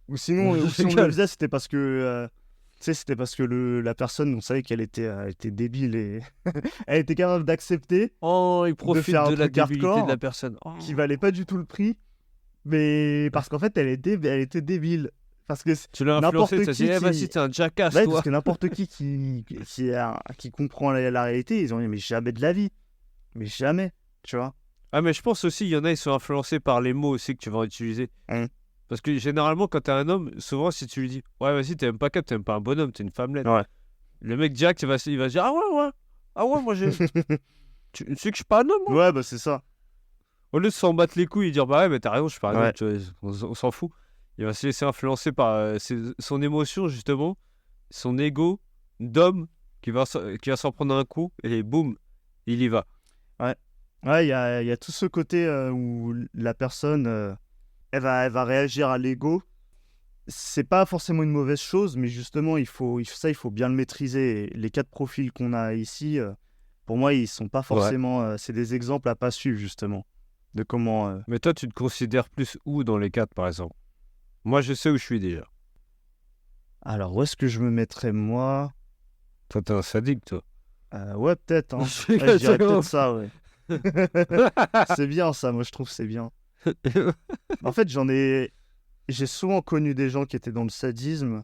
Ou sinon, ou si on le faisait, c'était parce que tu sais, c'était parce que la personne, on savait qu'elle était débile et elle était capable d'accepter Oh, il profite faire un de la truc débilité hardcore de la personne. Oh. qui valait pas du tout le prix, mais parce qu'en fait, elle était débile. Parce que Tu l'as n'importe influencé, tu as qui dit, vas-y, t'es un jackass, ouais, toi. parce que n'importe qui comprend la réalité, ils ont dit mais jamais de la vie, mais jamais, tu vois. Ah, mais je pense aussi, il y en a, ils sont influencés par les mots aussi que tu vas utiliser. Parce que généralement, quand t'es un homme, souvent, si tu lui dis, ouais, vas-y, t'es même pas cap, t'es même pas un bonhomme, t'es une femmelette. Ouais. Le mec direct, il va se dire, ah ouais, moi j'ai. Tu sais que je suis pas un homme, moi. Ouais, bah c'est ça. Au lieu de s'en battre les couilles et dire, bah ouais, mais t'as raison, je suis pas un Ouais. homme, tu vois, on s'en fout. Il va se laisser influencer par son émotion, justement, son ego d'homme qui va s'en prendre un coup et boum, il y va. Ouais, il y a tout ce côté où la personne, elle va réagir à l'ego. C'est pas forcément une mauvaise chose, mais justement, il faut bien le maîtriser. Et les 4 profils qu'on a ici, pour moi, ils sont pas forcément... c'est des exemples à pas suivre, justement, de comment... Mais toi, tu te considères plus où dans les 4, par exemple? Moi, je sais où je suis déjà. Alors, où est-ce que je me mettrais, moi? Toi, t'es un sadique, toi. Ouais, peut-être. Hein. Je Ouais, je dirais rigole, peut-être ça, ouais. C'est bien, ça. Moi, je trouve que c'est bien. En fait, j'ai souvent connu des gens qui étaient dans le sadisme.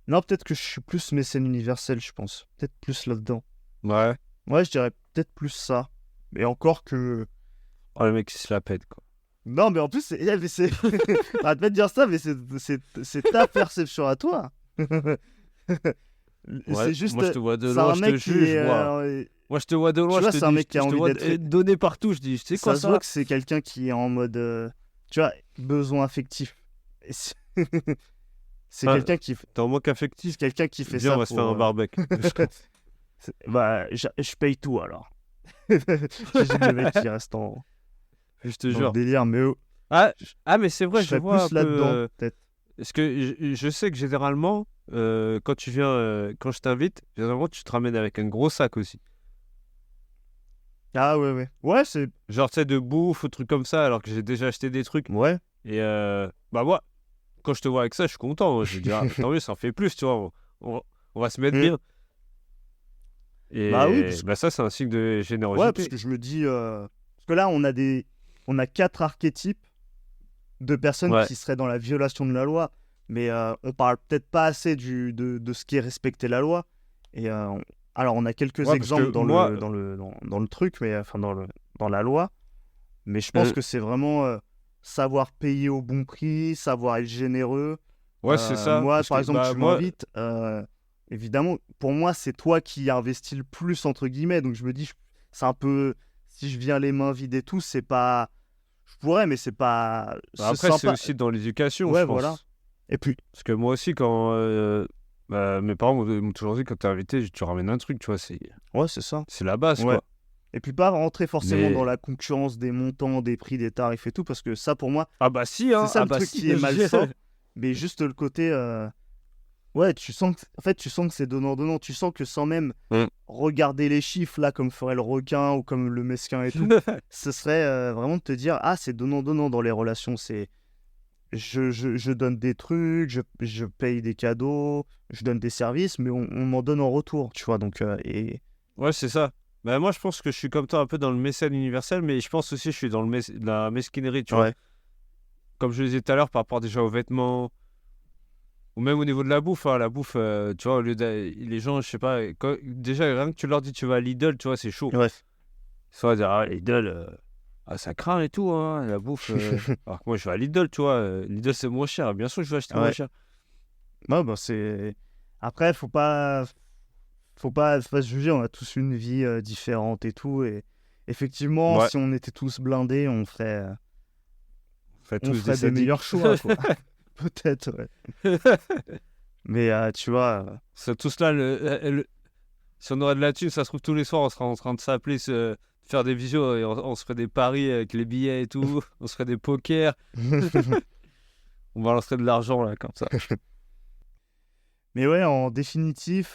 Non, peut-être que je suis plus mécène universel, je pense. Peut-être plus là-dedans. Ouais. Ouais, je dirais peut-être plus ça. Mais encore que... Oh, le mec, il se la pète, quoi. Non, mais en plus, arrête pas de dire ça, mais c'est ta perception à toi. Ouais, C'est juste... moi, je te vois de c'est loin, un je mec te qui juge, est, moi. Moi, je te vois de loin, tu vois, je te c'est un dis, mec qui a je te envie vois d'être... donner partout, je dis, tu sais quoi, Ça se ça? voit que c'est quelqu'un qui est en mode... tu vois, besoin affectif. Et c'est c'est Ah, quelqu'un qui, T'es en manque affectif. c'est quelqu'un qui fait Viens, ça on va se faire un barbecue. bah, je paye tout alors. J'ai des mecs qui restent Je te dans le jure. délire, mais Mais c'est vrai, je je serais vois un plus peu. là-dedans, peut-être. Parce que je sais que généralement, quand tu viens, quand je t'invite, généralement, tu te ramènes avec un gros sac aussi. Ah ouais, ouais. Ouais, c'est. Genre, tu sais, de bouffe ou trucs comme ça, alors que j'ai déjà acheté des trucs. Ouais. Et bah, moi, quand je te vois avec ça, je suis content. Je dis, ah, tant mieux, ça en fait plus, tu vois. On va se mettre Mm. bien. Bah oui, Et bah, ça, c'est un signe de ouais, générosité. parce que je me dis. Parce que là, on a 4 archétypes de personnes Ouais. qui seraient dans la violation de la loi. Mais on parle peut-être pas assez de ce qui est respecter la loi. Et alors, on a quelques Ouais, parce exemples que dans moi, dans le truc, mais enfin dans la loi. Mais je pense que c'est vraiment savoir payer au bon prix, savoir être généreux. ouais, c'est ça. Moi, Parce par que, exemple, bah, tu moi, m'invites. Évidemment, pour moi, c'est toi qui investis le plus, entre guillemets. Donc, je me dis, c'est un peu. Si je viens les mains vides et tout, c'est pas. Je pourrais, mais c'est pas. bah, C'est après, c'est sympa. aussi dans l'éducation, Ouais, je voilà. pense. Et puis, Parce que moi aussi, quand mes parents m'ont toujours dit, quand t'es invité, tu ramènes un truc, tu vois, ouais, c'est ça. c'est la base, Ouais. quoi. Et puis, pas rentrer forcément dans Mais la concurrence des montants, des prix, des tarifs et tout, parce que ça, pour moi, ah bah si, c'est hein, ça ah le bah truc si. qui est malsain. Mais juste le côté. Ouais, tu sens que, en fait, tu sens que c'est donnant-donnant. Tu sens que sans même Mm. regarder les chiffres, là, comme ferait le requin ou comme le mesquin et tout, ce serait vraiment de te dire, ah, c'est donnant-donnant dans les relations. C'est, je donne des trucs, je paye des cadeaux, je donne des services, mais on m'en donne en retour, tu vois. Donc, Ouais, c'est ça. Bah moi, je pense que je suis comme toi un peu dans le mécène universel, mais je pense aussi que je suis dans la mesquinerie, tu vois. ouais. Comme je le disais tout à l'heure, par rapport déjà aux vêtements, ou même au niveau de la bouffe, hein. La bouffe, tu vois, au lieu les gens, je sais pas, déjà, rien que tu leur dis tu vas à Lidl, tu vois, c'est chaud. Ouais. Ils sont à dire, ah, Lidl, ça craint et tout, hein, la bouffe. Alors que moi, je vais à Lidl, tu vois. Lidl, c'est moins cher. Bien sûr, je vais acheter moins Ouais. cher. Ouais, bah, c'est. Après, faut pas se juger, on a tous une vie différente et tout. Et effectivement, Ouais. si on était tous blindés, on ferait. Faites On tous ferait des meilleurs choix, quoi. Peut-être, ouais. Mais tu vois, C'est tout cela, si on aurait de la thune, ça se trouve tous les soirs, on serait en train de s'appeler, faire des visios et on se ferait des paris avec les billets et tout. On se ferait des pokers. On balancerait de l'argent, là, comme ça. mais ouais, en définitif,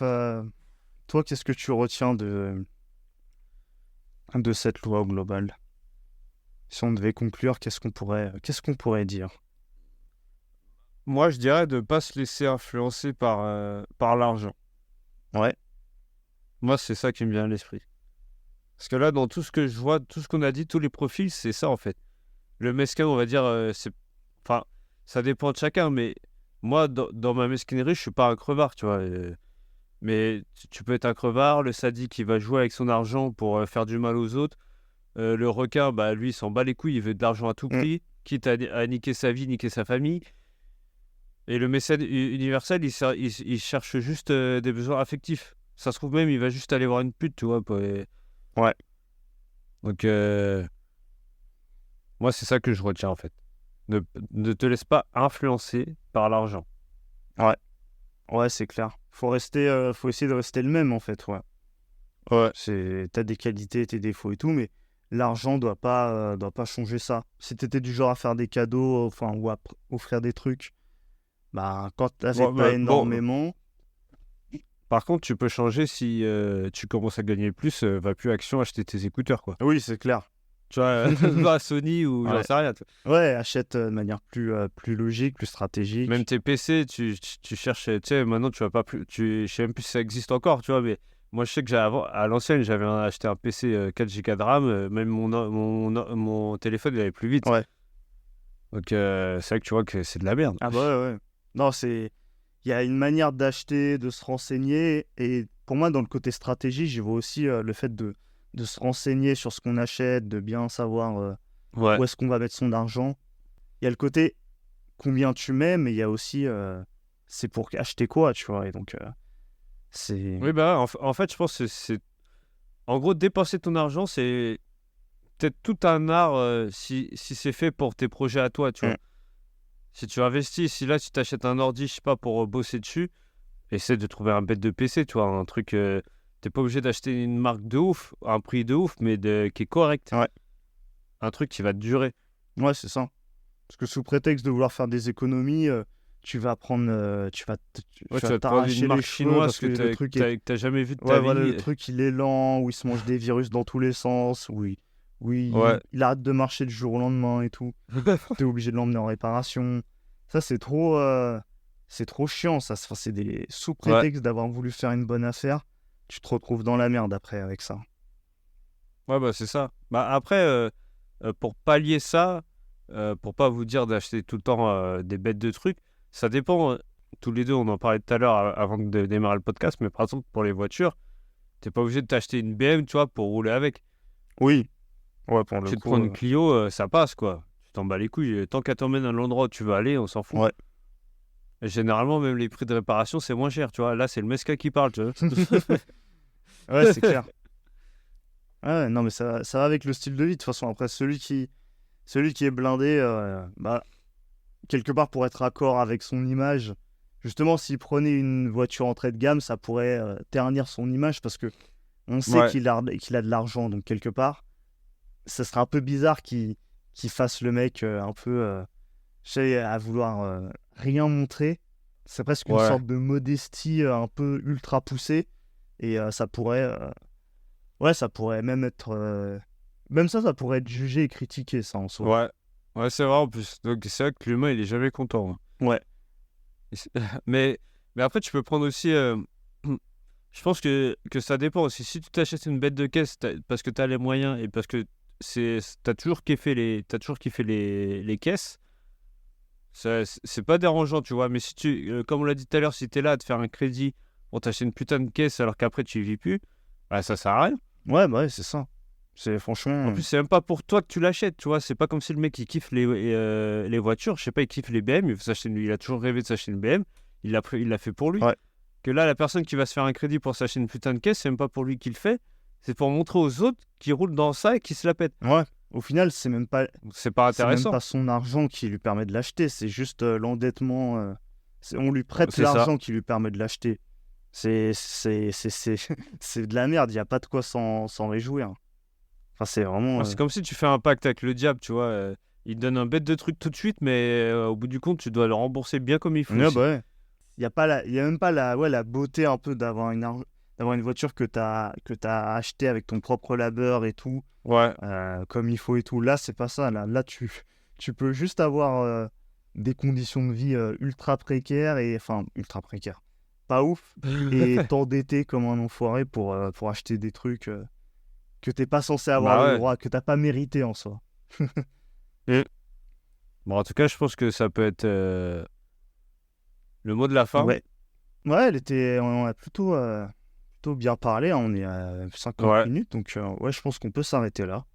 toi, qu'est-ce que tu retiens de cette loi au global? Si on devait conclure, qu'est-ce qu'on pourrait dire? Moi, je dirais de ne pas se laisser influencer par l'argent. Ouais, Moi, c'est ça qui me vient à l'esprit. Parce que là, dans tout ce que je vois, tout ce qu'on a dit, tous les profils, c'est ça, en fait. Le mesquin, on va dire, enfin, ça dépend de chacun, mais moi, dans ma mesquinerie, je suis pas un crevard, tu vois. Mais tu peux être un crevard, le sadique qui va jouer avec son argent pour faire du mal aux autres. Le requin, bah, lui, il s'en bat les couilles, il veut de l'argent à tout prix, quitte à niquer sa vie, niquer sa famille. Et le mécène universel, il cherche juste des besoins affectifs. Ça se trouve même, il va juste aller voir une pute, tu vois. Ouais. Donc, moi, c'est ça que je retiens, en fait. Ne te laisse pas influencer par l'argent. ouais, c'est clair. Faut essayer de rester le même, en fait, ouais. Ouais. T'as des qualités, tes défauts et tout, mais l'argent doit pas changer ça. Si t'étais du genre à faire des cadeaux, enfin, ou à offrir des trucs, bah, quand t'avais pas énormément. Par contre, tu peux changer si tu commences à gagner plus, va plus Action acheter tes écouteurs, quoi. Oui, c'est clair. Tu vois, va à Sony ou j'en Ouais. sais rien. Ouais, achète de manière plus logique, plus stratégique. Même tes PC, tu cherches, tu sais, maintenant tu vas pas plus, je sais même plus si ça existe encore, tu vois, mais moi je sais que à l'ancienne, j'avais acheté un PC 4 Go de RAM, même mon téléphone il allait plus vite. Ouais. Donc c'est vrai que tu vois que c'est de la merde. Ah bah ouais. Non, il y a une manière d'acheter, de se renseigner, et pour moi, dans le côté stratégie, j'y vois aussi le fait de se renseigner sur ce qu'on achète, de bien savoir Ouais. où est-ce qu'on va mettre son argent. Il y a le côté combien tu mets, mais il y a aussi c'est pour acheter quoi, tu vois. Et donc, c'est. Oui, bah en fait, je pense que c'est. En gros, dépenser ton argent, c'est peut-être tout un art si c'est fait pour tes projets à toi, tu vois. Si tu investis, si là tu t'achètes un ordi, je sais pas, pour bosser dessus, essaie de trouver un bête de PC, tu vois, un truc. T'es pas obligé d'acheter une marque de ouf, un prix de ouf, mais qui est correct. Ouais. Un truc qui va te durer. Ouais, c'est ça. Parce que sous prétexte de vouloir faire des économies, tu vas prendre, tu vas Ouais, tu vas te prendre t'arracher une les marque cheveux chinoise parce que le truc que t'as jamais vu de ta ouais, vie. voilà, le truc il est lent, où il se mange des virus dans tous les sens, oui, Ouais. il arrête de marcher du jour au lendemain et tout. T'es obligé de l'emmener en réparation. Ça, c'est trop chiant. Ça, enfin, c'est des sous prétexte d'avoir voulu faire une bonne affaire, tu te retrouves dans la merde après avec ça. Ouais, bah c'est ça. Bah après, pour pallier ça, pour pas vous dire d'acheter tout le temps des bêtes de trucs, ça dépend. Tous les deux, on en parlait tout à l'heure avant de démarrer le podcast, mais par exemple, pour les voitures, t'es pas obligé de t'acheter une BM, tu vois, pour rouler avec. Oui. Ouais, pour le Tu te coup. prends une Clio, ça passe, quoi. Tu t'en bats les couilles. Tant qu'elle t'emmène à l'endroit où tu veux aller, on s'en fout. Ouais. Et généralement, même les prix de réparation, c'est moins cher, tu vois. Là, c'est le Mesca qui parle, tu vois. Ouais, c'est clair. Ouais, non, mais ça va avec le style de vie. De toute façon, après, celui qui est blindé, bah, quelque part pour être raccord avec son image, justement, s'il prenait une voiture entrée de gamme, ça pourrait ternir son image parce que on sait Ouais. qu'il a de l'argent. Donc, quelque part, ça serait un peu bizarre qu'il fasse le mec un peu, je sais, à vouloir rien montrer. C'est presque une Ouais. sorte de modestie un peu ultra poussée. Et ça pourrait même être. Même ça pourrait être jugé et critiqué, ça en soi. Ouais. Ouais, c'est vrai en plus. Donc, c'est vrai que l'humain, il est jamais content, hein. Ouais. Mais après, tu peux prendre aussi. Je pense que ça dépend aussi. Si tu t'achètes une bête de caisse parce que tu as les moyens et parce que t'as toujours kiffé les caisses, c'est pas dérangeant, tu vois. Mais si comme on l'a dit tout à l'heure, si tu es là à te faire un crédit pour t'acheter une putain de caisse alors qu'après tu y vis plus, bah ça sert à rien. Ouais, bah ouais, c'est ça. C'est franchement. En plus, c'est même pas pour toi que tu l'achètes, tu vois. C'est pas comme si le mec il kiffe les voitures, je sais pas, il kiffe les BM, il a toujours rêvé de s'acheter une BM, il l'a fait pour lui. Ouais. Que là, la personne qui va se faire un crédit pour s'acheter une putain de caisse, c'est même pas pour lui qu'il le fait, c'est pour montrer aux autres qui roulent dans ça et qui se la pètent. Ouais. Au final, c'est même pas intéressant. son argent qui lui permet de l'acheter, c'est juste l'endettement. On lui prête C'est ça. l'argent qui lui permet de l'acheter. C'est de la merde, il n'y a pas de quoi s'en réjouir. Enfin, c'est vraiment. C'est comme si tu fais un pacte avec le diable, tu vois. Il te donne un bête de truc tout de suite, mais au bout du compte, tu dois le rembourser bien comme il faut. Ouais, aussi. bah ouais. Il n'y a même pas la beauté un peu d'avoir une voiture que tu as achetée avec ton propre labeur et tout, Ouais. comme il faut et tout. Là, c'est pas ça. Là tu peux juste avoir des conditions de vie ultra précaires, ultra précaires. Pas ouf. Et t'endetter comme un enfoiré pour acheter des trucs que t'es pas censé avoir Bah le ouais. droit, que t'as pas mérité en soi. Bon, en tout cas, je pense que ça peut être le mot de la fin. Ouais. Ouais, on a plutôt bien parlé, hein. On est à 50 Ouais. minutes, donc ouais, je pense qu'on peut s'arrêter là.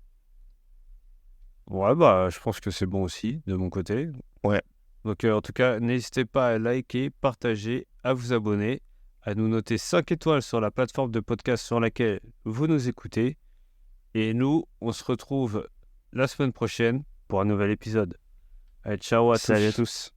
Ouais, bah, je pense que c'est bon aussi, de mon côté. Ouais. Donc, en tout cas, n'hésitez pas à liker, partager, à vous abonner, à nous noter 5 étoiles sur la plateforme de podcast sur laquelle vous nous écoutez. Et nous, on se retrouve la semaine prochaine pour un nouvel épisode. Allez, ciao à tous. Salut à tous.